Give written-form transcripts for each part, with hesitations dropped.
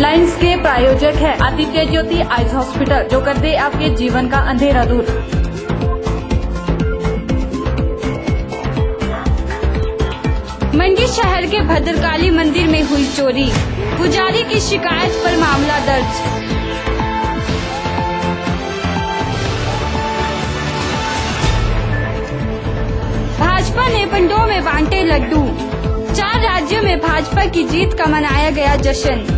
Headlines के प्रायोजक है आदित्य ज्योति आइज हॉस्पिटल, जो कर दे आपके जीवन का अंधेरा दूर। मंडी शहर के भद्रकाली मंदिर में हुई चोरी, पुजारी की शिकायत पर मामला दर्ज। भाजपा ने पंडों में बांटे लड्डू, 4 राज्यों में भाजपा की जीत का मनाया गया जश्न।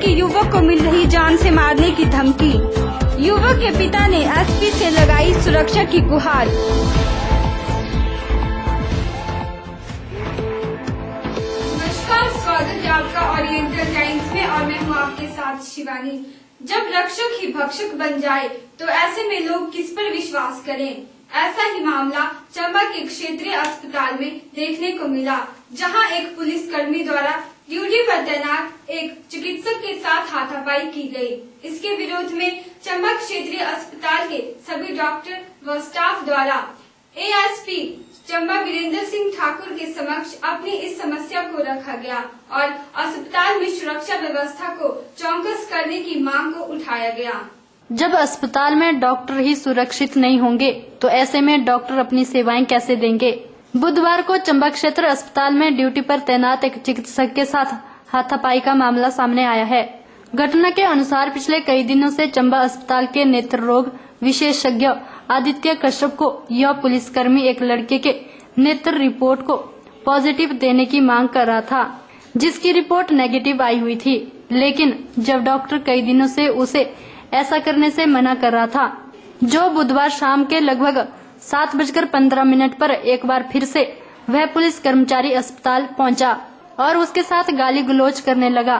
युवक को मिल रही जान से मारने की धमकी, युवक के पिता ने एसपी से लगाई सुरक्षा की गुहार। नमस्कार, स्वागत है आपका ओरिएंटल टाइम्स में और मैं हूँ आपके साथ शिवानी। जब रक्षक ही भक्षक बन जाए तो ऐसे में लोग किस पर विश्वास करें? ऐसा ही मामला चंबा के क्षेत्रीय अस्पताल में देखने को मिला, जहां एक पुलिसकर्मी द्वारा ड्यूटी पर तैनात एक चिकित्सक के साथ हाथापाई की गई। इसके विरोध में चंबा क्षेत्रीय अस्पताल के सभी डॉक्टर व स्टाफ द्वारा एएसपी चंबा वीरेंद्र सिंह ठाकुर के समक्ष अपनी इस समस्या को रखा गया और अस्पताल में सुरक्षा व्यवस्था को चौकस करने की मांग को उठाया गया। जब अस्पताल में डॉक्टर ही सुरक्षित नहीं होंगे तो ऐसे में डॉक्टर अपनी सेवाएं कैसे देंगे? बुधवार को चंबा क्षेत्र अस्पताल में ड्यूटी पर तैनात एक चिकित्सक के साथ हाथापाई का मामला सामने आया है। घटना के अनुसार पिछले कई दिनों से चंबा अस्पताल के नेत्र रोग विशेषज्ञ आदित्य कश्यप को यह पुलिसकर्मी एक लड़के के नेत्र रिपोर्ट को पॉजिटिव देने की मांग कर रहा था, जिसकी रिपोर्ट नेगेटिव आई हुई थी। लेकिन जब डॉक्टर कई दिनों से उसे ऐसा करने से मना कर रहा था, जो बुधवार शाम के लगभग 7:15 पर एक बार फिर से वह पुलिस कर्मचारी अस्पताल पहुंचा और उसके साथ गाली गलौज करने लगा।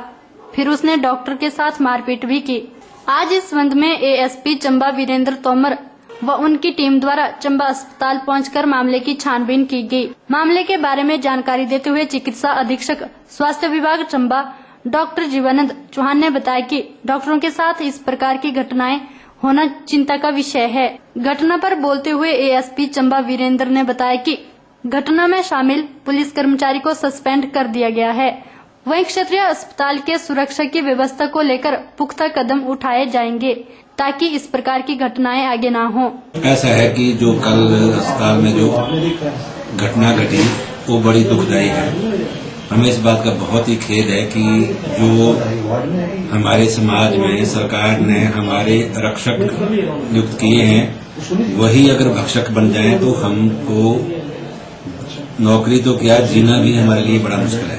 फिर उसने डॉक्टर के साथ मारपीट भी की। आज इस संबंध में एएसपी चंबा वीरेंद्र तोमर व उनकी टीम द्वारा चंबा अस्पताल पहुंचकर मामले की छानबीन की गई। मामले के बारे में जानकारी देते हुए चिकित्सा अधीक्षक स्वास्थ्य विभाग चंबा डॉक्टर जीवानंद चौहान ने बताया कि डॉक्टरों के साथ इस प्रकार की घटनाएं होना चिंता का विषय है। घटना पर बोलते हुए एएसपी चंबा वीरेंद्र ने बताया कि घटना में शामिल पुलिस कर्मचारी को सस्पेंड कर दिया गया है। वहीं क्षेत्रीय अस्पताल के सुरक्षा की व्यवस्था को लेकर पुख्ता कदम उठाए जाएंगे ताकि इस प्रकार की घटनाएं आगे ना हो। ऐसा है कि जो कल अस्पताल में जो घटना घटी वो बड़ी दुखदायी है। हमें इस बात का बहुत ही खेद है कि जो हमारे समाज में सरकार ने हमारे रक्षक नियुक्त किए हैं वही अगर भक्षक बन जाएं तो हमको नौकरी तो क्या जीना भी हमारे लिए बड़ा मुश्किल है।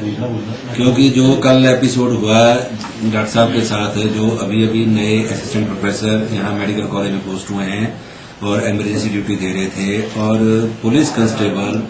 क्योंकि जो कल एपिसोड हुआ डॉक्टर साहब के साथ, जो अभी अभी नए असिस्टेंट प्रोफेसर यहाँ मेडिकल कॉलेज में पोस्ट हुए हैं और इमरजेंसी ड्यूटी दे रहे थे, और पुलिस कांस्टेबल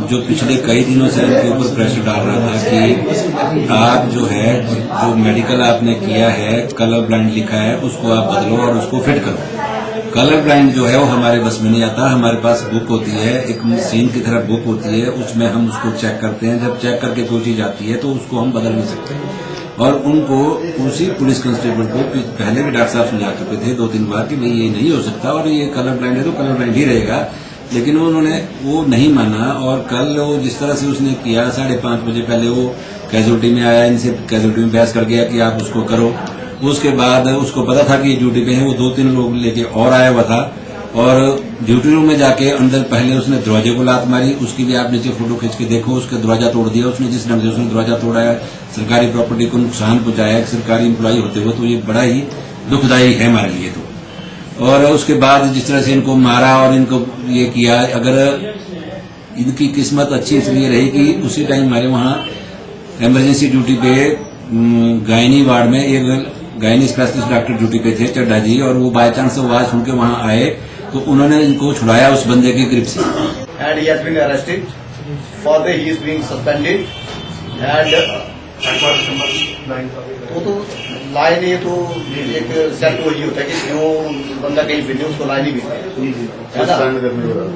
जो पिछले कई दिनों से उनके ऊपर प्रेशर डाल रहा था कि आप जो है जो मेडिकल आपने किया है कलर ब्लाइंड लिखा है उसको आप बदलो और उसको फिट करो। कलर ब्लाइंड जो है वो हमारे बस में नहीं आता। हमारे पास बुक होती है, एक मशीन की तरह बुक होती है, उसमें हम उसको चेक करते हैं। जब चेक करके कोई चीज आती है तो उसको हम बदल नहीं सकते। और उनको उसी पुलिस कांस्टेबल को पहले भी डॉक्टर साहब समझा चुके थे 2-3 बार कि भाई ये नहीं हो सकता और ये कलर ब्लाइंड है तो कलर ब्लाइंड ही रहेगा, लेकिन उन्होंने वो नहीं माना। और कल वो जिस तरह से उसने किया 5:30 बजे पहले वो कैजुअल्टी में आया, इनसे कैजुअल्टी में बहस कर गया कि आप उसको करो। उसके बाद उसको पता था कि ड्यूटी पे है, वो 2-3 लोग लेके और आया हुआ था और ड्यूटी रूम में जाके अंदर पहले उसने दरवाजे को लात मारी। उसकी भी आप नीचे फोटो खींच के देखो, उसका दरवाजा तोड़ दिया उसने। जिस ढंग से उसने दरवाजा तोड़ा है, सरकारी प्रॉपर्टी को नुकसान पहुंचाया है सरकारी एम्प्लॉय होते हुए, तो ये बड़ा ही दुखदायी है हमारे लिए। तो और उसके बाद जिस तरह से इनको मारा और इनको ये किया, अगर इनकी किस्मत अच्छी इसलिए रही कि उसी टाइम हमारे वहाँ इमरजेंसी ड्यूटी पे गायनी वार्ड में एक गायनी स्पेशलिस्ट डॉक्टर ड्यूटी पे थे चड्डा जी, और वो बाय चांस आवाज सुन के वहाँ आए तो उन्होंने इनको छुड़ाया उस बंदे की ग्रिप से। And he has been arrested. Further, he is being suspended. And वो तो लाए नहीं तो एक सेट वही होता है कि जो बंदा कहीं भेजे उसको लाए नहीं भेजते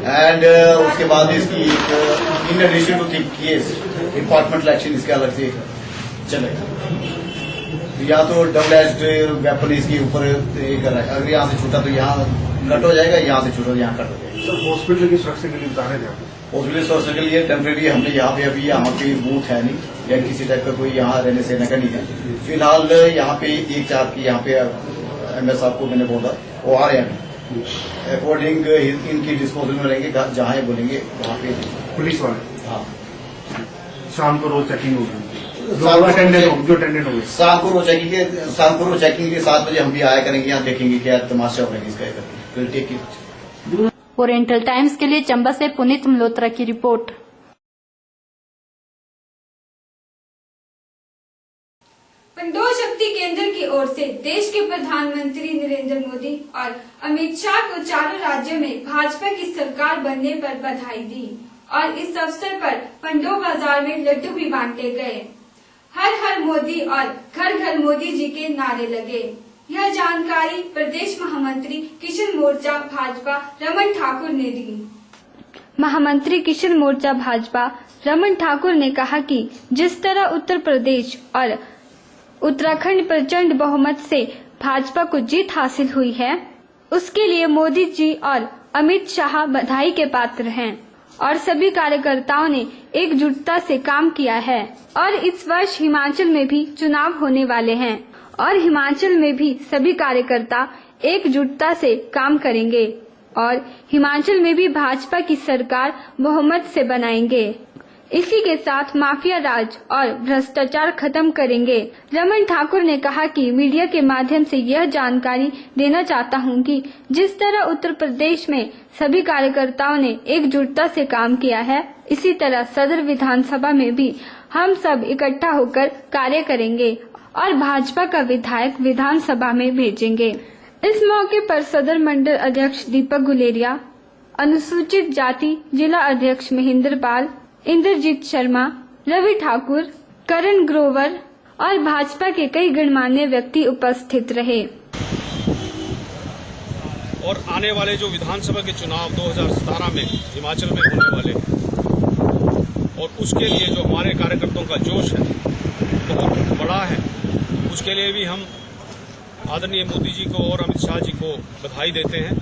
एंड उसके बाद इसकी in addition to think case department action इसके अलग से चलेगा। या तो डबल एज्ड वेपन इसके ऊपर कर रहा है, अगर यहाँ से छूटा तो यहाँ कट हो जाएगा, यहाँ से छूटा तो यहाँ कट हो जाएगा। हॉस्पिटल की सुरक्षा के लिए बता रहे थे आप? हॉस्पिटल सुरक्षा के लिए टेम्परेरी हमने यहाँ पे अभी यहाँ पे बूथ है नहीं या किसी टाइप का कोई यहाँ रहने सहने का नहीं है फिलहाल। यहाँ पे 1-4 की यहाँ पे एमएस साहब को मैंने बोला वो आ रहे हैं अकॉर्डिंग इनकी डिस्पोजल में रहेंगे, जहाँ बोलेंगे वहाँ पे पुलिस वाले। हाँ शाम को रोज चेकिंग होगी, शाम को अटेंडेंट होगी। शाम को रोज चेकिंग के 7 बजे हम भी आया करेंगे, यहाँ देखेंगे क्या तमाशा होगा इसका करके। Will take it. Oriental Times के लिए चंबा से पुनीत मल्होत्रा की रिपोर्ट। पंडोह शक्ति केंद्र की ओर से देश के प्रधानमंत्री नरेंद्र मोदी और अमित शाह को चारों राज्यों में भाजपा की सरकार बनने पर बधाई दी और इस अवसर पर पंडोह बाजार में लड्डू भी बांटे गए। हर हर मोदी और घर घर मोदी जी के नारे लगे। यह जानकारी प्रदेश महामंत्री किशन मोर्चा भाजपा रमन ठाकुर ने दी। महामंत्री किशन मोर्चा भाजपा रमन ठाकुर ने कहा कि जिस तरह उत्तर प्रदेश और उत्तराखंड प्रचंड बहुमत से भाजपा को जीत हासिल हुई है, उसके लिए मोदी जी और अमित शाह बधाई के पात्र हैं और सभी कार्यकर्ताओं ने एकजुटता से काम किया है। और इस वर्ष हिमाचल में भी चुनाव होने वाले हैं और हिमाचल में भी सभी कार्यकर्ता एकजुटता से काम करेंगे और हिमाचल में भी भाजपा की सरकार बहुमत से बनाएंगे। इसी के साथ माफिया राज और भ्रष्टाचार खत्म करेंगे। रमन ठाकुर ने कहा कि मीडिया के माध्यम से यह जानकारी देना चाहता हूं कि जिस तरह उत्तर प्रदेश में सभी कार्यकर्ताओं ने एकजुटता से काम किया है, इसी तरह सदर विधानसभा में भी हम सब इकट्ठा होकर कार्य करेंगे और भाजपा का विधायक विधानसभा में भेजेंगे। इस मौके पर सदर मंडल अध्यक्ष दीपक गुलेरिया, अनुसूचित जाति जिला अध्यक्ष महेंद्र पाल, इंद्रजीत शर्मा, रवि ठाकुर, करण ग्रोवर और भाजपा के कई गणमान्य व्यक्ति उपस्थित रहे। और आने वाले जो विधानसभा के चुनाव 2017 में हिमाचल में होने वाले और उसके लिए जो हमारे कार्यकर्ताओं का जोश है बहुत बड़ा है, उसके लिए भी हम आदरणीय मोदी जी को और अमित शाह जी को बधाई देते हैं।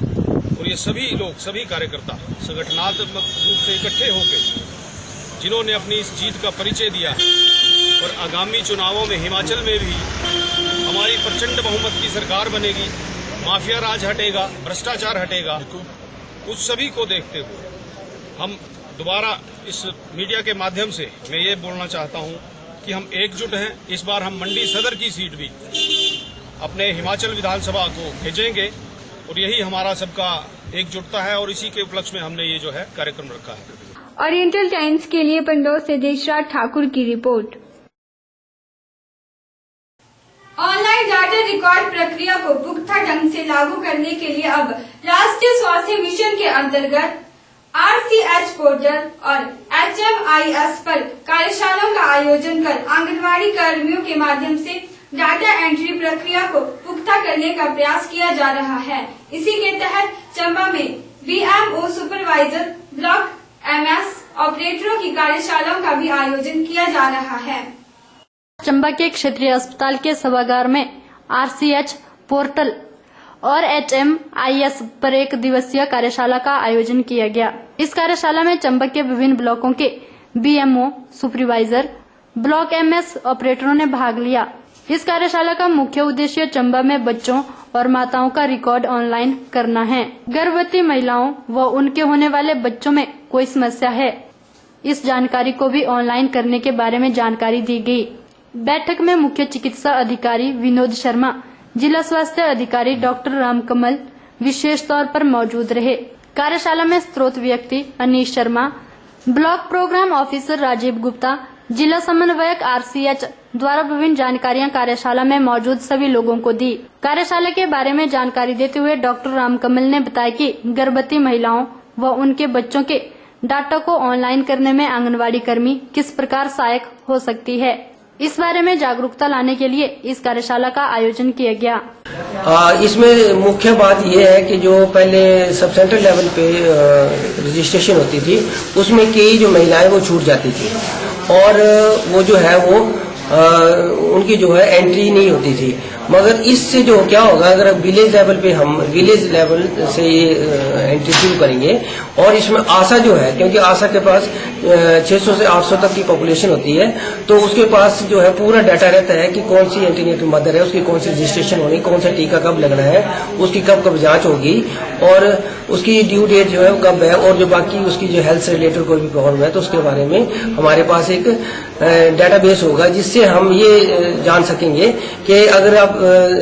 और ये सभी लोग, सभी कार्यकर्ता संगठनात्मक रूप से इकट्ठे होकर जिन्होंने अपनी इस जीत का परिचय दिया है और आगामी चुनावों में हिमाचल में भी हमारी प्रचंड बहुमत की सरकार बनेगी, माफिया राज हटेगा, भ्रष्टाचार हटेगा, उस सभी को देखते हुए हम दोबारा इस मीडिया के माध्यम से मैं ये बोलना चाहता हूं कि हम एकजुट हैं। इस बार हम मंडी सदर की सीट भी अपने हिमाचल विधानसभा को भेजेंगे और यही हमारा सबका एकजुटता है और इसी के उपलक्ष्य में हमने ये जो है कार्यक्रम रखा है। ओरिएंटल टाइम्स के लिए पंडोह से देशराज ठाकुर की रिपोर्ट। ऑनलाइन डाटा रिकॉर्ड प्रक्रिया को पुख्ता ढंग से लागू करने के लिए अब राष्ट्रीय स्वास्थ्य मिशन के अंतर्गत RCH पोर्टल और HMIS पर कार्यशालाओं का आयोजन कर आंगनवाड़ी कर्मियों के माध्यम से डाटा एंट्री प्रक्रिया को पुख्ता करने का प्रयास किया जा रहा है। इसी के तहत चंबा में BMO सुपरवाइजर, ब्लॉक MS ऑपरेटरों की कार्यशालाओं का भी आयोजन किया जा रहा है। चंबा के क्षेत्रीय अस्पताल के सभागार में RCH पोर्टल और HMIS पर 1 दिवसीय कार्यशाला का आयोजन किया गया। इस कार्यशाला में चंबा के विभिन्न ब्लॉकों के BMO सुपरवाइजर, ब्लॉक MS ऑपरेटरों ने भाग लिया। इस कार्यशाला का मुख्य उद्देश्य चंबा में बच्चों और माताओं का रिकॉर्ड ऑनलाइन करना है। गर्भवती महिलाओं व उनके होने वाले बच्चों में कोई समस्या है, इस जानकारी को भी ऑनलाइन करने के बारे में जानकारी दी गई। बैठक में मुख्य चिकित्सा अधिकारी विनोद शर्मा, जिला स्वास्थ्य अधिकारी डॉक्टर रामकमल विशेष तौर पर मौजूद रहे। कार्यशाला में स्रोत व्यक्ति Anish Sharma, block program officer Rajiv Gupta, जिला समन्वयक RCH द्वारा विभिन्न जानकारियां कार्यशाला में मौजूद सभी लोगों को दी। कार्यशाला के बारे में जानकारी देते हुए डॉक्टर रामकमल ने बताया कि गर्भवती महिलाओं व उनके बच्चों के डाटा को ऑनलाइन करने में आंगनवाड़ी कर्मी किस प्रकार सहायक हो सकती है। इस बारे में जागरूकता लाने के लिए इस कार्यशाला का आयोजन किया गया। इसमें मुख्य बात यह है कि जो पहले सब सेंटर लेवल पे रजिस्ट्रेशन होती थी उसमें कई जो महिलाएं वो छूट जाती थी और वो जो है वो उनकी जो है एंट्री नहीं होती थी। मगर इससे जो क्या होगा, अगर विलेज लेवल पे हम विलेज लेवल से ये एंट्री शुरू करेंगे और इसमें आशा जो है, क्योंकि आशा के पास 600 से 800 तक की पॉपुलेशन होती है, तो उसके पास जो है पूरा डाटा रहता है कि कौन सी एंटीनेटल मदर है, उसकी कौन सी रजिस्ट्रेशन होनी, कौन सा टीका कब लगना है, उसकी कब कब जांच होगी और उसकी ड्यू डेट जो है कब है, और जो बाकी उसकी जो हेल्थ से रिलेटेड कोई भी प्रॉब्लम है तो उसके बारे में हमारे पास एक डेटाबेस होगा, जिससे हम ये जान सकेंगे कि अगर आप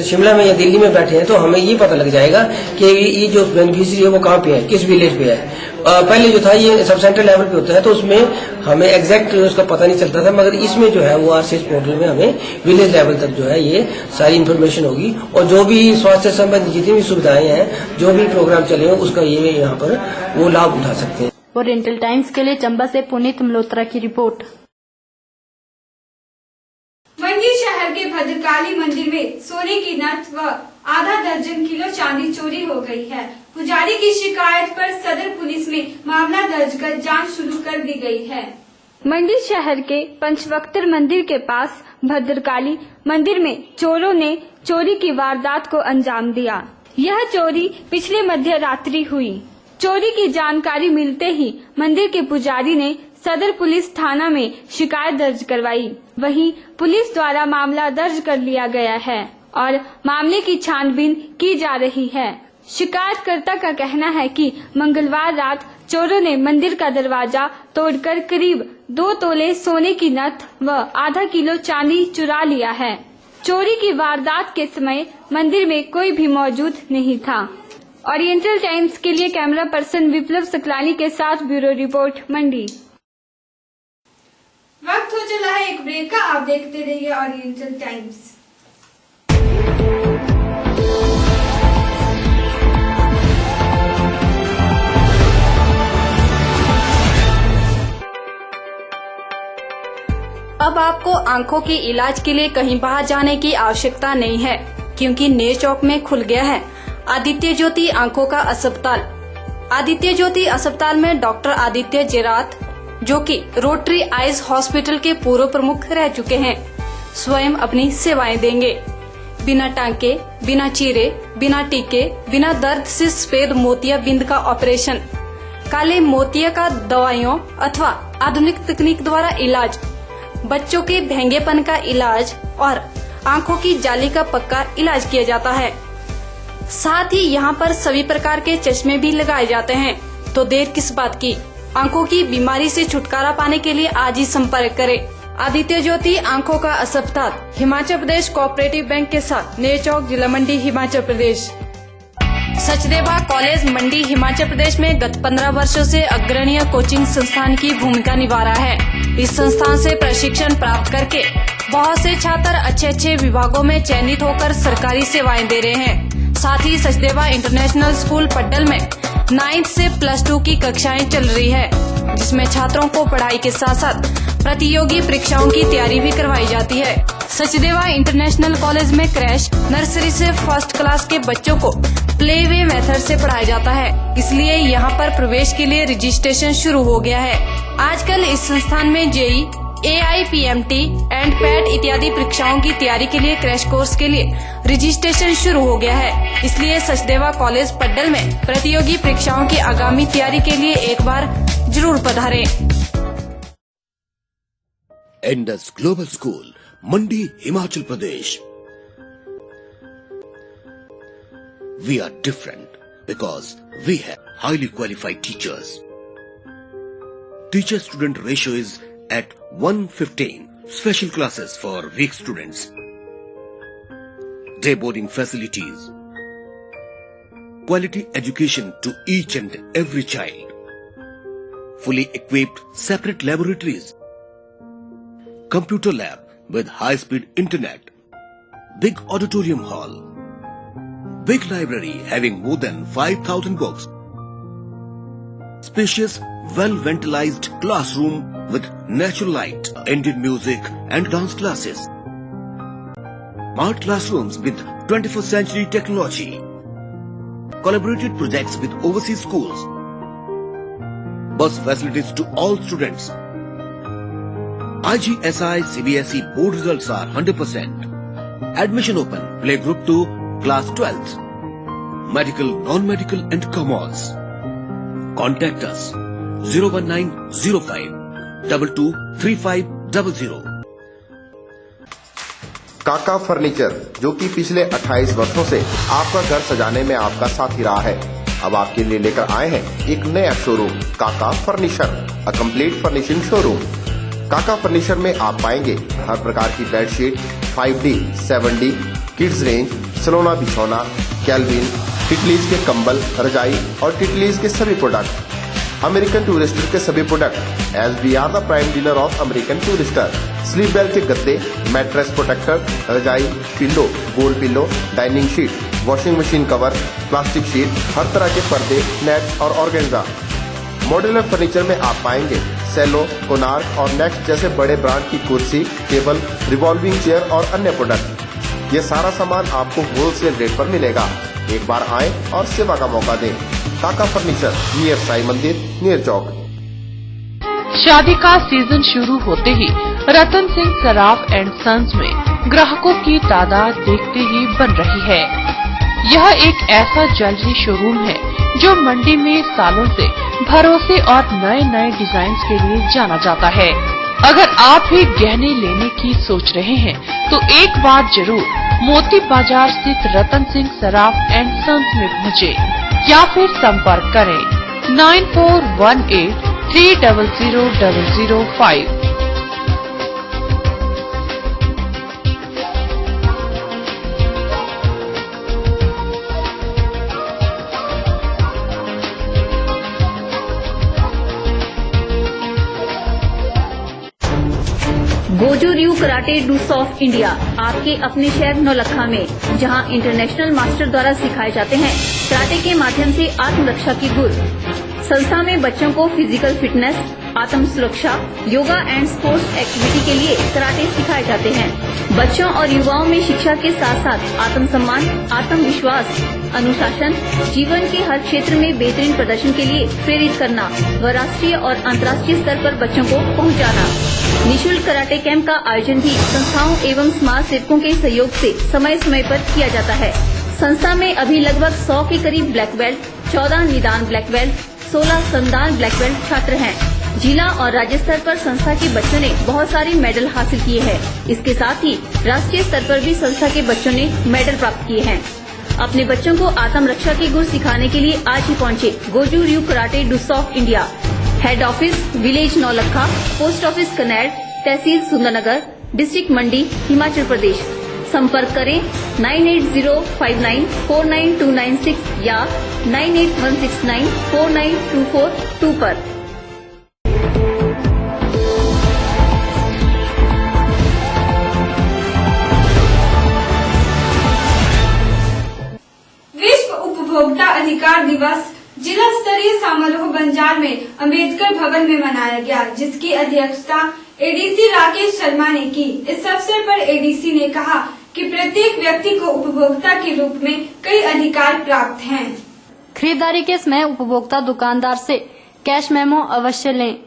शिमला में या दिल्ली में बैठे हैं तो हमें ये पता लग जाएगा कि ये जो बेनिफिशियरी है वो कहाँ पे है, किस विलेज पे है। पहले जो था ये सब सेंटर लेवल पे होता है तो उसमें हमें एग्जैक्ट उसका पता नहीं चलता था, मगर इसमें जो है वो आरसीएस पोर्टल में हमें विलेज लेवल तक जो है ये सारी इन्फॉर्मेशन होगी और जो भी स्वास्थ्य संबंधी जितनी भी सुविधाएं हैं, जो भी प्रोग्राम चले हैं, उसका ये यहाँ पर वो लाभ उठा सकते हैं। ओरिएंटल टाइम्स के लिए चंबा से पुनीत मल्होत्रा की रिपोर्ट। मंडी शहर के भद्रकाली मंदिर में सोने की नथ व आधा दर्जन किलो चांदी चोरी हो गई है। पुजारी की शिकायत पर सदर पुलिस में मामला दर्ज कर जांच शुरू कर दी गई है। मंडी शहर के पंचवक्तर मंदिर के पास भद्रकाली मंदिर में चोरों ने चोरी की वारदात को अंजाम दिया। यह चोरी पिछले मध्य रात्रि हुई। चोरी की जानकारी मिलते ही मंदिर के पुजारी ने सदर पुलिस थाना में शिकायत दर्ज करवाई। वहीं पुलिस द्वारा मामला दर्ज कर लिया गया है और मामले की छानबीन की जा रही है। शिकायतकर्ता का कहना है कि मंगलवार रात चोरों ने मंदिर का दरवाजा तोड़कर करीब 2 तोले सोने की नथ व आधा किलो चांदी चुरा लिया है। चोरी की वारदात के समय मंदिर में कोई भी मौजूद नहीं था। ओरिएंटल टाइम्स के लिए कैमरा पर्सन विप्लव सकलानी के साथ ब्यूरो रिपोर्ट मंडी। वक्त हो चला है एक ब्रेक का, आप देखते रहिए ओरिएंटल टाइम्स। अब आपको आंखों के इलाज के लिए कहीं बाहर जाने की आवश्यकता नहीं है, क्योंकि नए चौक में खुल गया है आदित्य ज्योति आंखों का अस्पताल। आदित्य ज्योति अस्पताल में डॉक्टर आदित्य जेरात, जो कि रोटरी आइज हॉस्पिटल के पूर्व प्रमुख रह चुके हैं, स्वयं अपनी सेवाएं देंगे। बिना टांके, बिना चीरे, बिना टीके, बिना दर्द से सफेद मोतिया बिंद का ऑपरेशन, काले मोतिया का दवाइयों अथवा आधुनिक तकनीक द्वारा इलाज, बच्चों के भेंगेपन का इलाज और आंखों की जाली का पक्का इलाज किया जाता है। साथ ही यहाँ पर सभी प्रकार के चश्मे भी लगाए जाते हैं। तो देर किस बात की, आंखों की बीमारी से छुटकारा पाने के लिए आज ही संपर्क करें। आदित्य ज्योति आंखों का अस्पताल, हिमाचल प्रदेश कोऑपरेटिव बैंक के साथ, नए चौक, जिला मंडी, हिमाचल प्रदेश। सचदेवा कॉलेज मंडी हिमाचल प्रदेश में गत 15 वर्षों से अग्रणीय कोचिंग संस्थान की भूमिका निभा रहा है। इस संस्थान से प्रशिक्षण प्राप्त करके बहुत से छात्र अच्छे विभागों में चयनित होकर सरकारी सेवाएं दे रहे हैं। साथ ही सचदेवा इंटरनेशनल स्कूल पड्डल में 9th से +2 की कक्षाएं चल रही है, जिसमें छात्रों को पढ़ाई के साथ साथ प्रतियोगी परीक्षाओं की तैयारी भी करवाई जाती है। सचदेवा इंटरनेशनल कॉलेज में क्रैश, नर्सरी से फर्स्ट क्लास के बच्चों को प्ले वे मेथड से पढ़ाया जाता है, इसलिए यहाँ पर प्रवेश के लिए रजिस्ट्रेशन शुरू हो गया है। आजकल इस संस्थान में जेई, AIPMT एंड पैट इत्यादि परीक्षाओं की तैयारी के लिए क्रैश कोर्स के लिए रजिस्ट्रेशन शुरू हो गया है। इसलिए सचदेवा कॉलेज पड्डल में प्रतियोगी परीक्षाओं की आगामी तैयारी के लिए एक बार जरूर पधारें। Indus Global School, Mandi, Himachal Pradesh. We are different because we have highly qualified teachers. Teacher-student ratio is at 1:15. Special classes for weak students. Day boarding facilities. Quality education to each and every child. Fully equipped separate laboratories. Computer lab with high-speed internet. Big auditorium hall. Big library having more than 5,000 books. Spacious, well-ventilized classroom with natural light, Indian music and dance classes. Smart classrooms with 21st century technology. Collaborated projects with overseas schools. Bus facilities to all students. IGSI CBSE board results are 100%. Admission open, playgroup to class 12th. Medical, non-medical and commerce. Contact us 01905 223500. काका furniture, जो कि पिछले 28 वर्षों से आपका घर सजाने में आपका साथी रहा है, अब आपके लिए लेकर आए हैं एक नया शोरूम काका furniture, a complete furnishing showroom. काका फर्नीचर में आप पाएंगे हर प्रकार की bedsheet, 5D, 7D, kids range, सलोना बिछौना, कैल्विन, टिटलीज के कंबल, रजाई और टिटलीज के सभी प्रोडक्ट, अमेरिकन टूरिस्टर के सभी product, as we are the prime dealer of American Tourister. Sleepwell के गद्दे, मैट्रेस प्रोटेक्टर, रजाई, पिल्लो, गोल pillow, dining sheet, washing machine cover, plastic sheet, हर तरह के पर्दे, नेट और ऑर्गेन्जा। मॉड्यूलर फर्नीचर में आप पाएंगे सेलो, कोनार्क और नेक्स्ट जैसे बड़े ब्रांड की कुर्सी, टेबल, रिवॉल्विंग चेयर और अन्य प्रोडक्ट। ये सारा सामान आपको होलसेल रेट पर मिलेगा। एक बार आए और सेवा का मौका दें। काका फर्नीचर, नियर साई मंदिर, नियर चौक। शादी का सीजन शुरू होते ही रतन सिंह सराफ एंड सन्स में ग्राहकों की तादाद देखते ही बन रही है। यह एक ऐसा ज्वेलरी शोरूम है जो मंडी में सालों से भरोसे और नए नए डिजाइन के लिए जाना जाता है। अगर आप भी गहने लेने की सोच रहे हैं तो एक बार जरूर मोती बाजार स्थित रतन सिंह सराफ एंड सन्स में पहुँचे या फिर संपर्क करें 9418300005। गोजू Ryu karate dos of India आपके अपने शहर नौलखा में, जहां इंटरनेशनल मास्टर द्वारा सिखाए जाते हैं कराटे के माध्यम से आत्मरक्षा की गुर। संस्था में बच्चों को फिजिकल फिटनेस, आत्म सुरक्षा, योगा एंड स्पोर्ट्स एक्टिविटी के लिए कराटे सिखाए जाते हैं। बच्चों और युवाओं में शिक्षा के साथ साथ आत्मसम्मान, आत्मविश्वास, अनुशासन, जीवन के हर क्षेत्र में बेहतरीन प्रदर्शन के लिए प्रेरित करना व राष्ट्रीय और अंतर्राष्ट्रीय स्तर पर बच्चों को पहुंचाना। निःशुल्क कराटे कैंप का आयोजन भी संस्थाओं एवं समाज सेवकों के सहयोग से समय समय पर किया जाता है। संस्था में अभी लगभग 100 के करीब ब्लैक बेल्ट, 14 निदान ब्लैक बेल्ट, 16 संदान ब्लैक बेल्ट छात्र हैं। जिला और राज्य स्तर पर संस्था के बच्चों ने बहुत सारे मेडल हासिल किए हैं। इसके साथ ही राष्ट्रीय स्तर पर भी संस्था के बच्चों ने मेडल प्राप्त किए हैं। अपने बच्चों को आत्मरक्षा के गुर सिखाने के लिए आज ही पहुंचे Goju Ryu karate dos of India. Head office village Naulakha, post office Kaner, tehsil Sundernagar, district Mandi, Himachal Pradesh. संपर्क करें 9805949296 या 9816949242 पर। विश्व उपभोक्ता अधिकार दिवस जिला स्तरीय समारोह बंजार में अंबेडकर भवन में मनाया गया, जिसकी अध्यक्षता एडीसी राकेश शर्मा ने की। इस अवसर पर एडीसी ने कहा कि प्रत्येक व्यक्ति को उपभोक्ता के रूप में कई अधिकार प्राप्त हैं। खरीदारी के समय उपभोक्ता दुकानदार से कैश मेमो अवश्य लें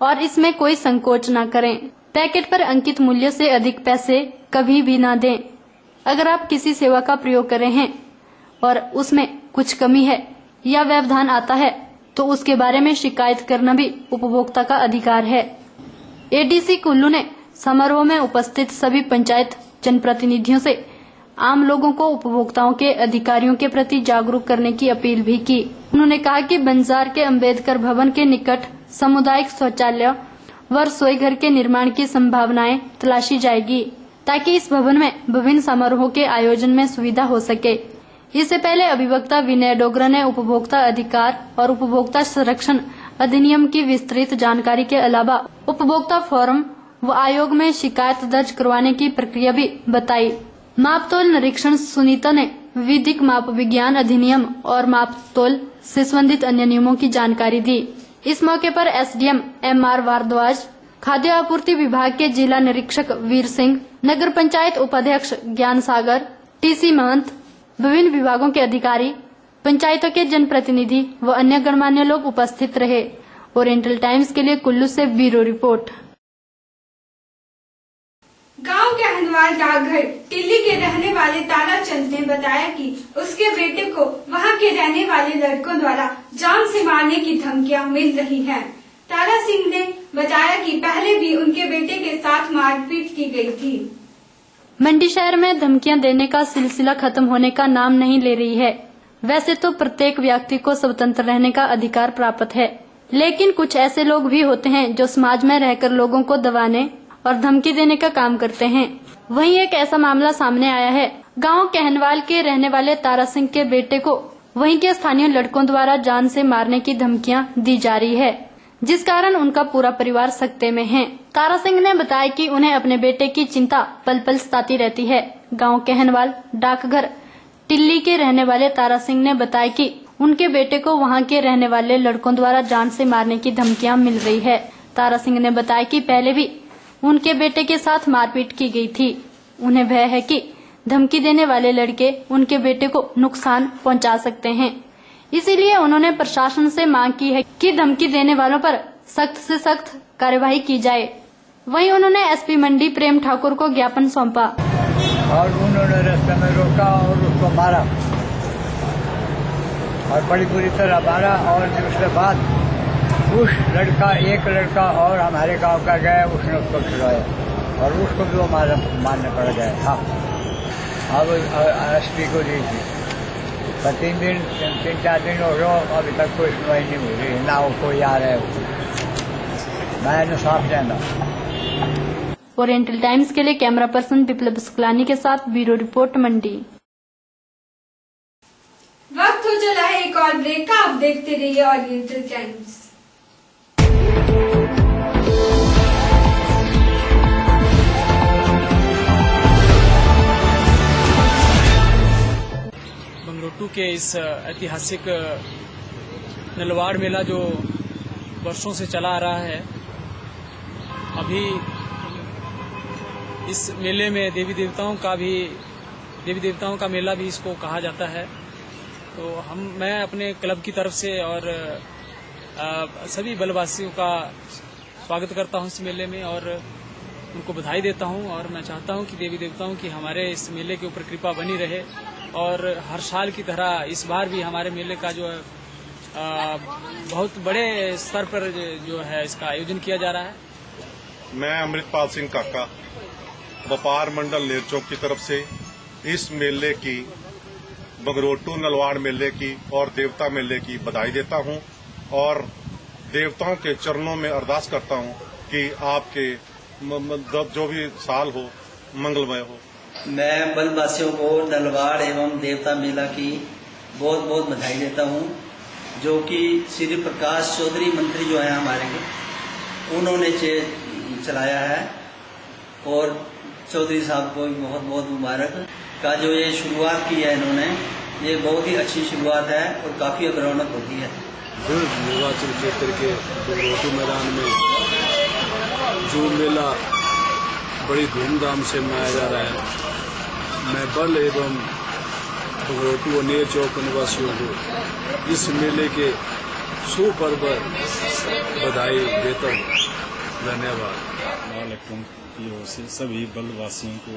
और इसमें कोई संकोच न करें। पैकेट पर अंकित मूल्य से अधिक पैसे कभी भी न दें। अगर आप किसी सेवा का प्रयोग कर रहे हैं और उसमें कुछ कमी है या व्यवधान आता है तो उसके बारे में शिकायत करना भी उपभोक्ता का अधिकार है। एडीसी कुल्लू ने समारोह में उपस्थित सभी पंचायत जनप्रतिनिधियों से आम लोगों को उपभोक्ताओं के अधिकारियों के प्रति जागरूक करने की अपील भी की। उन्होंने कहा कि बंजार के अंबेडकर भवन के निकट सामुदायिक शौचालय व रसोई घर के निर्माण की संभावनाएं तलाशी जाएगी ताकि इस भवन में विभिन्न समारोहों के आयोजन में सुविधा हो सके। इससे पहले अभिवक्ता विनय डोगरा ने उपभोक्ता अधिकार और उपभोक्ता संरक्षण अधिनियम की विस्तृत जानकारी के अलावा उपभोक्ता फोरम व आयोग में शिकायत दर्ज करवाने की प्रक्रिया भी बताई। मापतोल निरीक्षण सुनीता ने विधिक माप विज्ञान अधिनियम और माप तोल से संबंधित अन्य नियमों की जानकारी दी। इस मौके पर एसडीएम एमआर भारद्वाज, खाद्य आपूर्ति विभाग के जिला निरीक्षक वीर सिंह, नगर पंचायत उपाध्यक्ष ज्ञान सागर, टीसी महंत, विभिन्न विभागों के अधिकारी, पंचायतों के जनप्रतिनिधि व अन्य गणमान्य लोग उपस्थित रहे। ओरिएंटल टाइम्स के लिए कुल्लू से ब्यूरो रिपोर्ट। गांव के हनवार डाकघर टिल्ली के रहने वाले ताराचंद ने बताया कि उसके बेटे को वहां के रहने वाले लड़कों द्वारा जान से मारने की धमकियां मिल रही हैं। तारा सिंह ने बताया कि पहले भी उनके बेटे के साथ मारपीट की गई थी। मंडी शहर में धमकियां देने का सिलसिला खत्म होने का नाम नहीं ले रही है। वैसे तो प्रत्येक व्यक्ति को स्वतंत्र रहने का अधिकार प्राप्त है, लेकिन कुछ ऐसे लोग भी होते हैं जो समाज में रहकर लोगों को दबाने और धमकी देने का काम करते हैं। वहीं एक ऐसा मामला सामने आया है। गांव कहनवाल के रहने वाले तारा सिंह के बेटे को वहीं के स्थानीय लड़कों द्वारा जान से मारने की धमकियां दी जा रही है, जिस कारण उनका पूरा परिवार सकते में है। तारा सिंह ने बताया कि उन्हें अपने बेटे की चिंता पल पल सताती रहती है। गांव कहनवाल डाकघर टिल्ली के रहने वाले तारा सिंह ने बताया कि उनके बेटे को वहां के रहने वाले लड़कों द्वारा जान से मारने की धमकियां मिल रही है। तारा सिंह ने बताया कि पहले भी उनके बेटे के साथ मारपीट की गई थी। उन्हें भय है कि धमकी देने वाले लड़के उनके बेटे को नुकसान पहुंचा सकते हैं, इसीलिए उन्होंने प्रशासन से मांग की है कि धमकी देने वालों पर सख्त से सख्त कार्यवाही की जाए। वहीं उन्होंने एसपी मंडी प्रेम ठाकुर को ज्ञापन सौंपा और उन्होंने रास्ते में रोका और उसको मारा और बड़ी बुरी तरह मारा। और उसके बाद उस एक लड़का और हमारे गांव का गया, उसने उसको छुड़ाया और उसको भी वो मारने पड़ गया था। अब एसपी को दी थी पर 3-4 दिन हो गए, अभी तक कोई सुनवाई नहीं हो रही, ना वो कोई आ रहा है। मैं इंसाफ देना। ओरिएंटल टाइम्स के लिए कैमरा पर्सन विप्लव शुक्लानी के साथ ब्यूरो रिपोर्ट मंडी। वक्त हो चला है एक और ब्रेक का। आप देखते रहिए ओरिएंटल टाइम्स। बंगरोटू के इस ऐतिहासिक नलवाड़ मेला जो वर्षों से चला आ रहा है, अभी इस मेले में देवी देवताओं का मेला भी इसको कहा जाता है। तो मैं अपने क्लब की तरफ से और सभी बलवासियों का स्वागत करता हूं इस मेले में और उनको बधाई देता हूं। और मैं चाहता हूं कि देवी देवताओं की हमारे इस मेले के ऊपर कृपा बनी रहे और हर साल की तरह इस बार भी हमारे मेले का जो है बहुत बड़े स्तर पर जो है इसका आयोजन किया जा रहा है। मैं अमृतपाल सिंह काका व्यापार मंडल नेरचौक की तरफ से इस मेले की, बंगरोटू नलवाड़ मेले की और देवता मेले की बधाई देता हूं और देवताओं के चरणों में अरदास करता हूं कि आपके जो भी साल हो मंगलमय हो। मैं बलवासियों को नलवाड़ एवं देवता मेला की बहुत बहुत बधाई देता हूं, जो कि श्री प्रकाश चौधरी मंत्री जो है हमारे के, उन्होंने चलाया है और चौधरी साहब को बहुत बहुत मुबारक का जो ये शुरुआत की है इन्होंने, ये बहुत ही अच्छी शुरुआत है और काफी रौनक होती है। निर्वाचन क्षेत्र के बंगरोटू मैदान में जो मेला बड़ी धूमधाम से मनाया जा रहा है, मैं बल एवं बंगरोटू और नेरचौक निवासियों को इस मेले के शुभ पर्व बधाई देता हूँ। धन्यवाद। वालेकुम की ओर से सभी बलवासियों को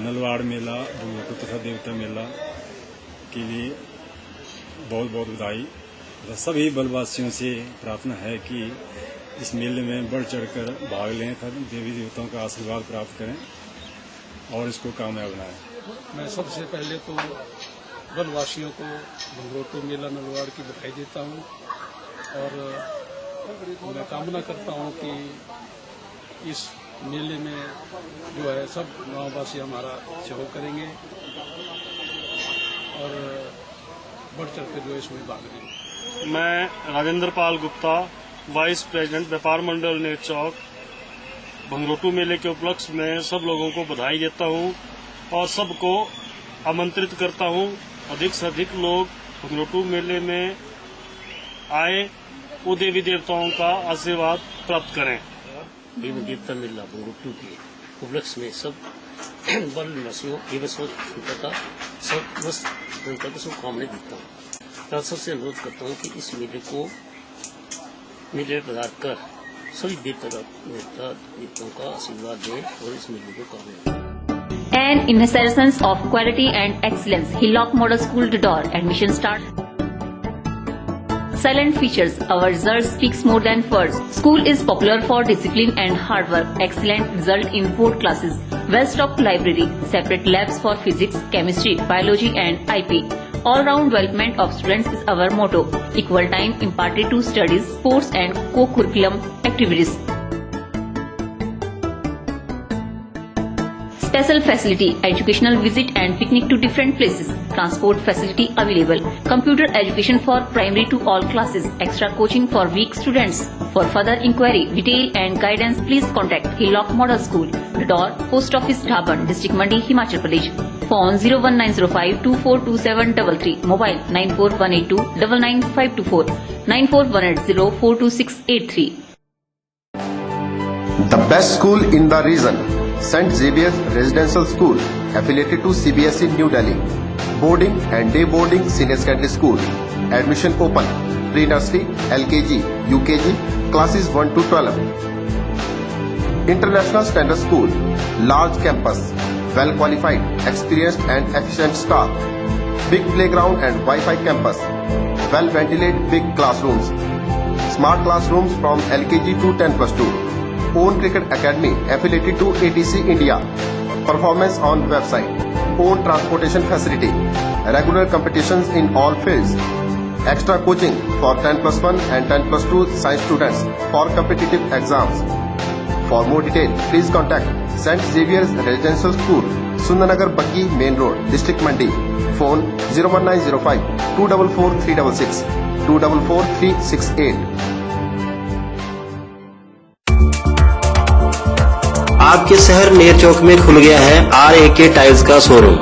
नलवाड़ मेला, बंगरोटू तथा देवता मेला के लिए बहुत बहुत बधाई। सभी बलवासियों से प्रार्थना है कि इस मेले में बढ़ चढ़कर भाग लें, देवी देवताओं का आशीर्वाद प्राप्त करें और इसको कामयाब बनाएं। मैं सबसे पहले तो बलवासियों को बंगरोटू मेला नलवाड़ की बधाई देता हूं और मैं कामना करता हूं कि इस मेले में जो है सब गाँववासी हमारा सहयोग करेंगे और बढ़ चढ़ के जो इसमें भाग लेंगे। मैं राजेंद्र पाल गुप्ता, वाइस प्रेसिडेंट व्यापार मंडल नेरचौक, बंगरोटू मेले के उपलक्ष्य में सब लोगों को बधाई देता हूं और सबको आमंत्रित करता हूं, अधिक से अधिक लोग भंगरोटू मेले में आए, वो देवी देवताओं का आशीर्वाद प्राप्त करें। देवी देवता मेला भंगरोटू के उपलक्ष्य में सब वन निवासियों एवं जनता का सब जनता को शुभकामनाएं देता हूँ। मैं सबसे अनुरोध करता हूँ कि इस मेले में पधार कर सभी देवताओं का आशीर्वाद दें और इस मेले को कामयाब। And in essence of quality and excellence, Hillock Model School Door admission start. Silent features. Our result speaks more than words. School is popular for discipline and hard work. Excellent result in board classes. Well-stocked library. Separate labs for physics, chemistry, biology and IP. All-round development of students is our motto. Equal time imparted to studies, sports and co-curriculum activities. Special facility, educational visit and picnic to different places. Transport facility available. Computer education for primary to all classes. Extra coaching for weak students. For further inquiry, detail and guidance, please contact Hillock Model School, Door, Post Office, Dhaban, District Mandi, Himachal Pradesh. Phone 01905 242733. Mobile 94182 99524 94180 42683. The best school in the region, St. Xavier's Residential School, affiliated to CBSE New Delhi. Boarding and day boarding senior secondary school. Admission open. Pre-nursery, LKG, UKG, classes 1 to 12. International Standard School. Large campus. Well qualified, experienced and efficient staff. Big playground and Wi-Fi campus. Well ventilated big classrooms. Smart classrooms from LKG to 10+2. Own Cricket Academy affiliated to ATC India. Performance on website. Own transportation facility. Regular competitions in all fields. Extra coaching for 10+1 and 10+2 science students for competitive exams. For more detail, please contact St. Xavier's Residential School, Sundanagar Baggi Main Road, District Mandi. Phone 01905 244 366 244 368. आपके शहर नेर चौक में खुल गया है RAK tiles का showroom.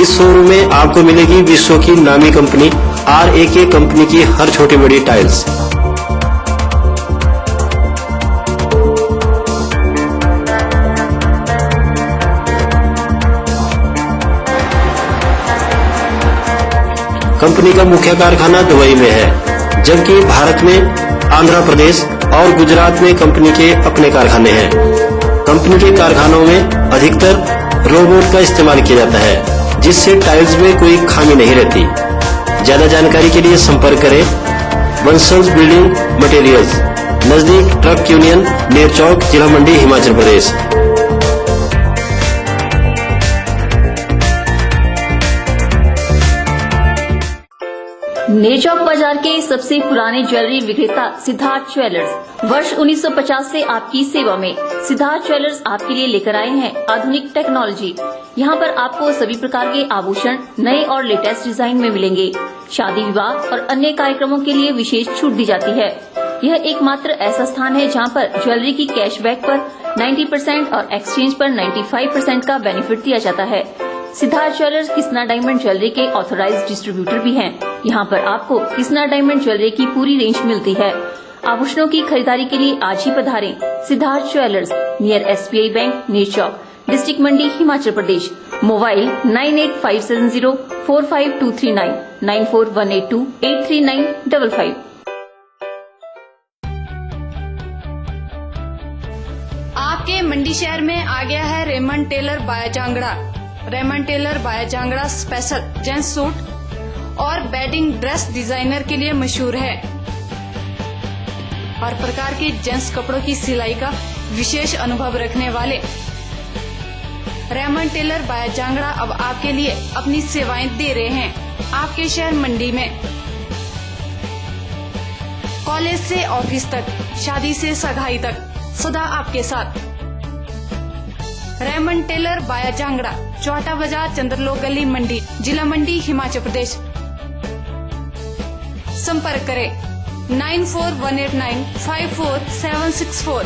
इस showroom में आपको मिलेगी विश्व की नामी कंपनी RAK कंपनी की हर छोटी बड़ी टाइल्स। कंपनी का मुख्य कारखाना दुबई में है, जबकि भारत में आंध्र प्रदेश और गुजरात में कंपनी के अपने कारखाने हैं। कंपनी के कारखानों में अधिकतर रोबोट का इस्तेमाल किया जाता है, जिससे टाइल्स में कोई खामी नहीं रहती। ज्यादा जानकारी के लिए संपर्क करें बंसल्स बिल्डिंग मटेरियल्स, नजदीक ट्रक यूनियन, नेर चौक, जिला मंडी, हिमाचल प्रदेश। नेरचौक बाजार के सबसे पुराने ज्वेलरी विक्रेता सिद्धार्थ ज्वेलर्स वर्ष 1950 से आपकी सेवा में। सिद्धार्थ ज्वेलर्स आपके लिए लेकर आए हैं आधुनिक टेक्नोलॉजी। यहाँ पर आपको सभी प्रकार के आभूषण नए और लेटेस्ट डिजाइन में मिलेंगे। शादी विवाह और अन्य कार्यक्रमों के लिए विशेष छूट दी जाती है। यह एकमात्र ऐसा स्थान है जहाँ पर ज्वेलरी की कैशबैक पर 90% और एक्सचेंज पर 95% का बेनिफिट दिया जाता है। Siddharth jewellers Krishna diamond jewellery के ऑथराइज्ड डिस्ट्रीब्यूटर भी हैं। यहाँ पर आपको कृष्णा डायमंड ज्वेलरी की पूरी रेंज मिलती है। आभूषणों की खरीदारी के लिए आज ही पधारें Siddharth jewellers, near SBI bank, Ner chowk, district Mandi, Himachal Pradesh. Mobile 9857045239 9418283955। आपके मंडी शहर में आ गया है रेमंड टेलर बाया जांगड़ा। रेमंड टेलर बाया जांगड़ा स्पेशल जेंट्स सूट और बेडिंग ड्रेस डिजाइनर के लिए मशहूर है। हर प्रकार के जेंट्स कपड़ों की सिलाई का विशेष अनुभव रखने वाले रेमंड टेलर बाया जांगड़ा अब आपके लिए अपनी सेवाएं दे रहे हैं आपके शहर मंडी में। कॉलेज से ऑफिस तक, शादी से सगाई तक, सदा आपके साथ। रेमंड टेलर बाया जांगड़ा, चौटा बाजार, चंद्रलोक गली, मंडी, जिला मंडी, हिमाचल प्रदेश। संपर्क करें 9418954764।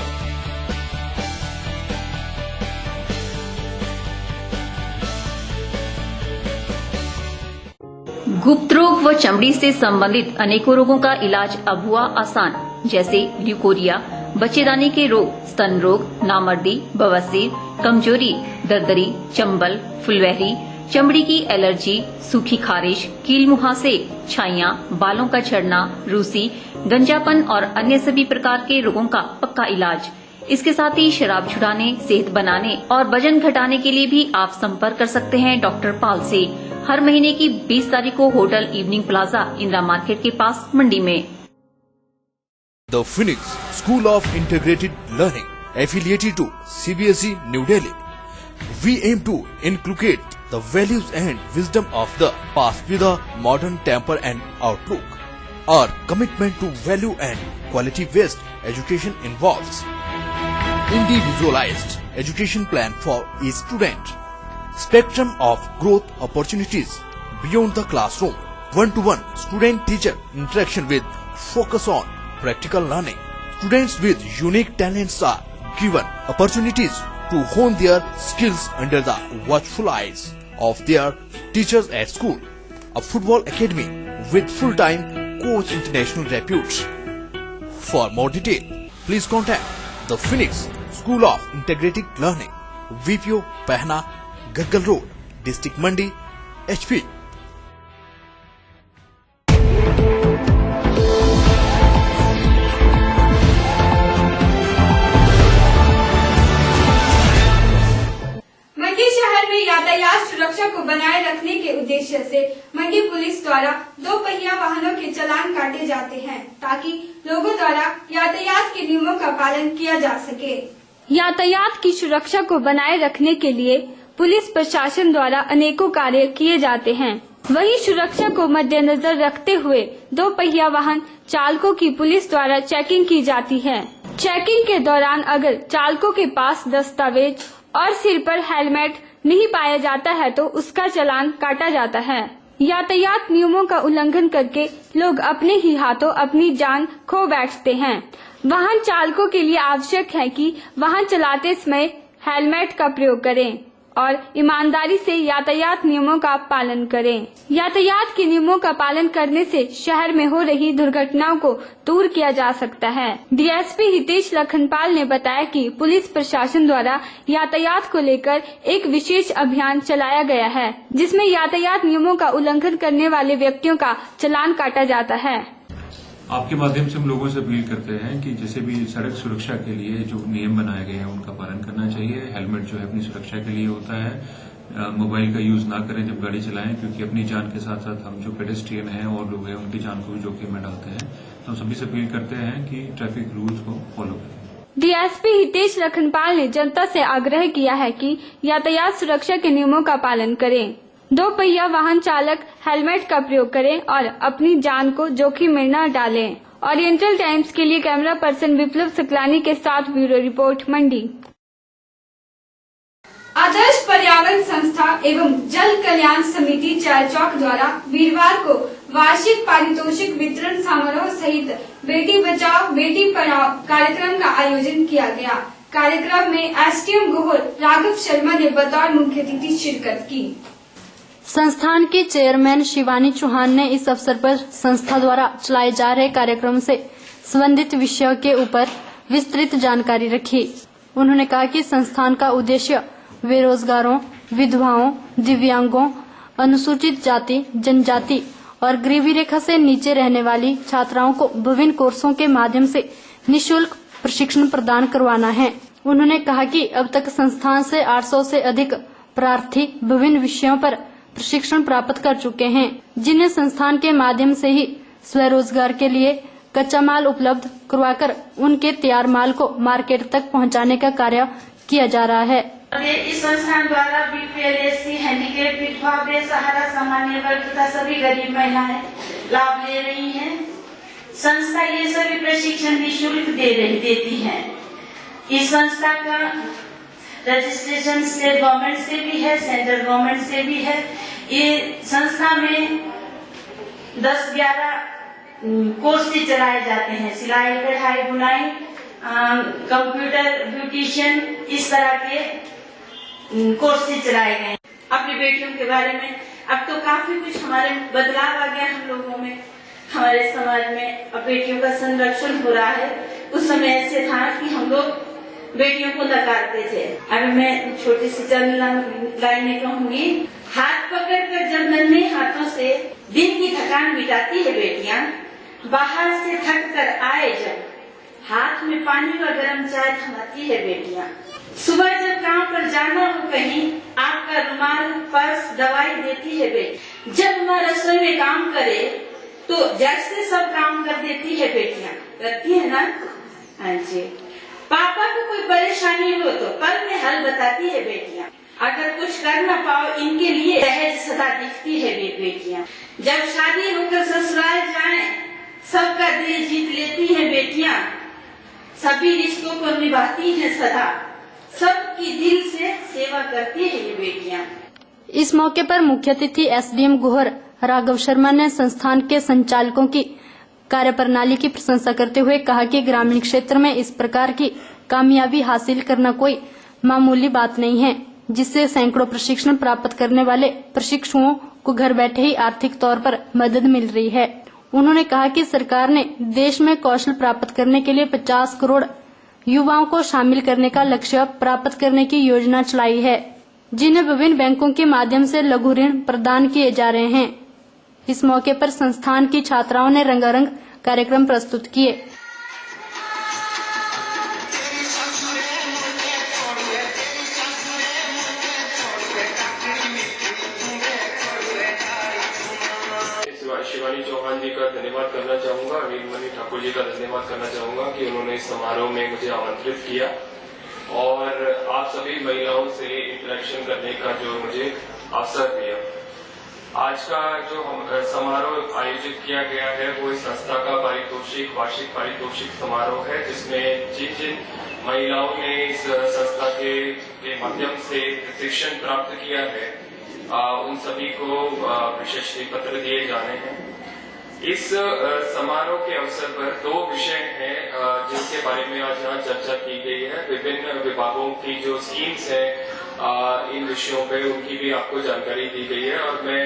गुप्त रोग व चमड़ी से संबंधित अनेकों रोगों का इलाज अब हुआ आसान, जैसे ल्यूकोरिया, बच्चेदानी के रोग, स्तन रोग, नामर्दी, बवासीर, कमजोरी, दरदरी, चंबल, फुलवहरी, चमड़ी की एलर्जी, सूखी खारिश, कील मुहासे, छाइयां, बालों का झड़ना, रूसी, गंजापन और अन्य सभी प्रकार के रोगों का पक्का इलाज। इसके साथ ही शराब छुड़ाने, सेहत बनाने और वजन घटाने के लिए भी आप संपर्क कर सकते हैं डॉक्टर पाल से। हर महीने की 20 तारीख को hotel evening plaza Indira market के पास मंडी में। The Phoenix School of Integrated Learning, affiliated to CBSE New Delhi. We aim to inculcate the values and wisdom of the past with a modern temper and outlook. Our commitment to value and quality-based education involves individualized education plan for each student, spectrum of growth opportunities beyond the classroom, one-to-one student-teacher interaction with focus on practical learning. Students with unique talents are given opportunities to hone their skills under the watchful eyes of their teachers at school. A football academy with full-time coach international repute. For more detail, please contact the Phoenix School of Integrated Learning, VPO Pehna, Gargal Road, District Mandi, HP. मंडी शहर में यातायात सुरक्षा को बनाए रखने के उद्देश्य से मंडी पुलिस द्वारा 2 पहिया वाहनों के चालान काटे जाते हैं, ताकि लोगों द्वारा यातायात के नियमों का पालन किया जा सके। यातायात की सुरक्षा को बनाए रखने के लिए पुलिस प्रशासन द्वारा अनेकों कार्य किए जाते हैं। वहीं सुरक्षा को मद्देनजर रखते हुए 2 पहिया वाहन चालकों की पुलिस द्वारा चेकिंग की जाती है। चेकिंग के दौरान अगर चालकों के पास दस्तावेज और सिर पर हेलमेट नहीं पाया जाता है तो उसका चालान काटा जाता है। यातायात नियमों का उल्लंघन करके लोग अपने ही हाथों अपनी जान खो बैठते हैं। वाहन चालकों के लिए आवश्यक है कि वाहन चलाते समय हेलमेट का प्रयोग करें और ईमानदारी से यातायात नियमों का पालन करें। यातायात के नियमों का पालन करने से शहर में हो रही दुर्घटनाओं को दूर किया जा सकता है। डीएसपी हितेश लखनपाल ने बताया कि पुलिस प्रशासन द्वारा यातायात को लेकर एक विशेष अभियान चलाया गया है, जिसमें यातायात नियमों का उल्लंघन करने वाले व्यक्तियों का चालान काटा जाता है। आपके माध्यम से हम लोगों से अपील करते हैं कि जैसे भी सड़क सुरक्षा के लिए जो नियम बनाए गए हैं उनका पालन करना चाहिए। हेलमेट जो है अपनी सुरक्षा के लिए होता है। मोबाइल का यूज ना करें जब गाड़ी चलाएं, क्योंकि अपनी जान के साथ साथ हम जो पेडेस्ट्रियन हैं और लोग हैं उनकी जान को भी जोखिम में डालते हैं। तो हम सभी से अपील करते हैं कि ट्रैफिक रूल्स को फॉलो करें। डीएसपी हितेश लखनपाल ने जनता से आग्रह किया है कि यातायात सुरक्षा के नियमों का पालन करें, 2 पहिया वाहन चालक हेलमेट का प्रयोग करें और अपनी जान को जोखिम में न डालें। ओरिएंटल टाइम्स के लिए कैमरा पर्सन विप्लव सकलानी के साथ ब्यूरो रिपोर्ट मंडी। आदर्श पर्यावरण संस्था एवं जल कल्याण समिति चार चौक द्वारा वीरवार को वार्षिक पारितोषिक वितरण समारोह सहित बेटी बचाओ बेटी पढ़ाओ कार्यक्रम का आयोजन किया गया। कार्यक्रम में एसडीएम गोहर राघव शर्मा ने बतौर मुख्य अतिथि शिरकत की। संस्थान की चेयरमैन शिवानी चौहान ने इस अवसर पर संस्था द्वारा चलाए जा रहे कार्यक्रम से संबंधित विषयों के ऊपर विस्तृत जानकारी रखी। उन्होंने कहा कि संस्थान का उद्देश्य बेरोजगारों, विधवाओं, दिव्यांगों, अनुसूचित जाति, जनजाति और गरीबी रेखा से नीचे रहने वाली छात्राओं को विभिन्न कोर्सों के माध्यम से निःशुल्क प्रशिक्षण प्रदान करवाना है। उन्होंने कहा कि अब तक संस्थान से 800 से अधिक प्रार्थी विभिन्न विषयों पर प्रशिक्षण प्राप्त कर चुके हैं, जिन्हें संस्थान के माध्यम से ही स्वरोजगार के लिए कच्चा माल उपलब्ध करवाकर उनके तैयार माल को मार्केट तक पहुंचाने का कार्य किया जा रहा है। इस संस्थान द्वारा बीपीएल, एससी, हैंडीकेप, विधवा, बेसहारा, सामान्य वर्ग तथा सभी गरीब महिलाएं लाभ ले रही हैं। संस्था ये सभी प्रशिक्षण निःशुल्क देती है। इस संस्था का रजिस्ट्रेशन स्टेट गवर्नमेंट से भी है, सेंट्रल गवर्नमेंट से भी है। ये संस्था में 10-11 कोर्स चलाए जाते हैं। सिलाई, कढ़ाई, बुनाई, कंप्यूटर, ब्यूटिशियन, इस तरह के कोर्स चलाए गए। अपनी बेटियों के बारे में अब तो काफी कुछ हमारे बदलाव आ गया हम लोगों में, हमारे समाज में। अब बेटियों का संरक्षण हो रहा है। उस समय ऐसे था कि हम लोग बेटियों को नकारते थे। अब मैं छोटी सी चंद लाइनें कहूंगी। हाथ पकड़कर जब नन्हे हाथों से दिन की थकान मिटाती है बेटियां, बाहर से थक कर आए जब हाथ में पानी व गर्म चाय थमाती है बेटियां। सुबह जब काम पर जाना हो कहीं, आपका रुमाल, पर्स, दवाई देती है बेटी। जब माँ रसोई में काम करे तो जड़ से सब काम कर देती है बेटियां। करती है ना? हाँ जी। पापा को कोई परेशानी हो तो पल में हल बताती है बेटियां। अगर कुछ कर न पाओ इनके लिए सहज सदा दिखती है बेटियां। जब शादी होकर ससुराल जाएं, सबका दिल जीत लेती है बेटियां। सभी रिश्तों को निभाती है सदा, सबकी दिल से सेवा करती है ये बेटियां। इस मौके पर मुख्य अतिथि एसडीएम गोहर राघव शर्मा ने संस्थान के संचालकों की कार्यप्रणाली की प्रशंसा करते हुए कहा कि ग्रामीण क्षेत्र में इस प्रकार की कामयाबी हासिल करना कोई मामूली बात नहीं है, जिससे सैकड़ों प्रशिक्षण प्राप्त करने वाले प्रशिक्षुओं को घर बैठे ही आर्थिक तौर पर मदद मिल रही है। उन्होंने कहा कि सरकार ने देश में कौशल प्राप्त करने के लिए 50 करोड़ युवाओं को शामिल करने का लक्ष्य प्राप्त करने की योजना चलाई है, जिन्हें विभिन्न बैंकों के माध्यम से लघु ऋण प्रदान किए जा रहे हैं। इस मौके पर संस्थान की छात्राओं ने रंगारंग कार्यक्रम प्रस्तुत किए। शिवानी चौहान जी का धन्यवाद करना चाहूंगा, नीलमणि ठाकुर जी का धन्यवाद करना चाहूंगा कि उन्होंने इस समारोह में मुझे आमंत्रित किया और आप सभी महिलाओं से इंटरेक्शन करने का जो मुझे अवसर दिया। आज का जो समारोह आयोजित किया गया है वो इस संस्था का वार्षिक पारितोषिक समारोह है, जिसमें जिन जिन महिलाओं ने इस संस्था के माध्यम से प्रशिक्षण प्राप्त किया है उन सभी को प्रशस्ति पत्र दिए जाने हैं। इस समारोह के अवसर पर 2 विषय हैं जिनके बारे में आज यहाँ चर्चा की गई है। विभिन्न विभागों की जो स्कीम्स हैं इन विषयों पे उनकी भी आपको जानकारी दी गई है और मैं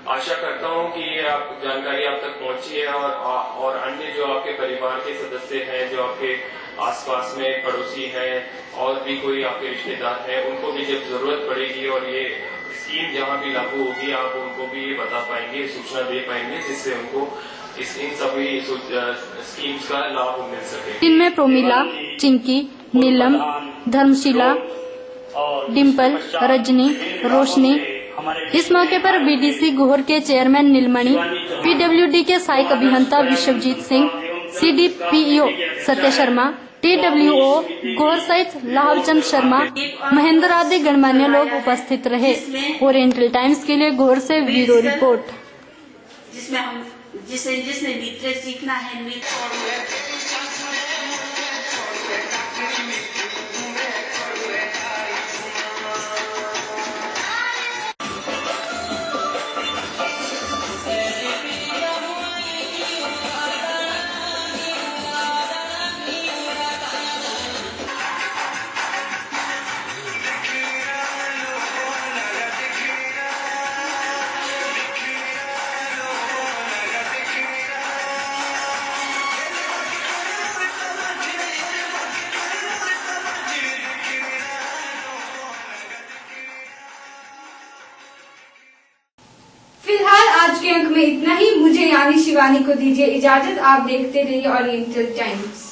आशा करता हूँ कि ये जानकारी आप तक पहुंची है और अन्य जो आपके परिवार के सदस्य हैं, जो आपके आसपास में पड़ोसी हैं और भी कोई आपके रिश्तेदार हैं, उनको भी जब जरूरत पड़ेगी और ये स्कीम जहाँ भी लागू होगी आप उनको भी ये बता पाएंगे, सूचना दे पाएंगे, जिससे उनको इन सभी स्कीम्स का लाभ मिल सके। इनमें प्रोमिला, चिंकी, नीलम, धर्मशिला, डिम्पल, रजनी, रोशनी। इस मौके पर बीडीसी गोहर के चेयरमैन नीलमणि, पीडब्ल्यूडी के सहायक अभियंता विश्वजीत सिंह, सीडीपीईओ सत्य शर्मा, टीडब्ल्यूओ गोहर सहित लाभचंद शर्मा, महेंद्र आदि गणमान्य लोग उपस्थित रहे। ओरिएंटल टाइम्स के लिए गोहर से ब्यूरो रिपोर्ट। जिसमें हम जिसने नृत्य सीखना है फिलहाल आज के अंक में इतना ही। मुझे यानी शिवानी को दीजिए इजाजत। आप देखते रहिए ओरिएंटल टाइम्स।